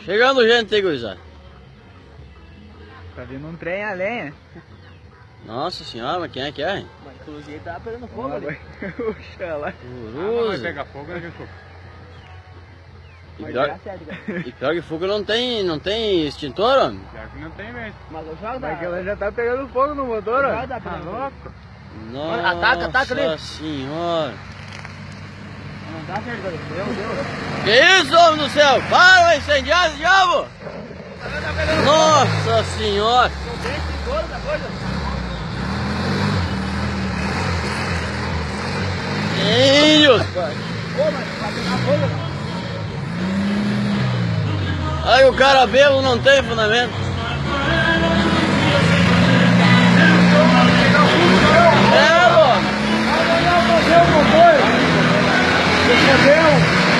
Chegando gente aí, gurizada. Tá vindo um trem a lenha. Nossa senhora, mas quem é que é? Mas inclusive tá pegando fogo ali. Puxa lá. Uruza. Vai pegar fogo, né, Justo? E Mas pior, dá certo, cara. e pior que fogo não tem extintor, homem. Pior que não tem mesmo. Mas eu jogo Mas que da... ela já tá pegando fogo no motor, ó. Joga da Tá frente. louco? Nossa Ataca ali. senhora. Não dá certo, cara. Meu Deus. Que isso, homem do céu? Para, vai incendiar esse diabo! Nossa senhora! Não tem esse couro da coisa. Filhos! Pô, mas vai pegar fogo, não. Aí o cara bebo não tem fundamento. É, mano! Fodeu!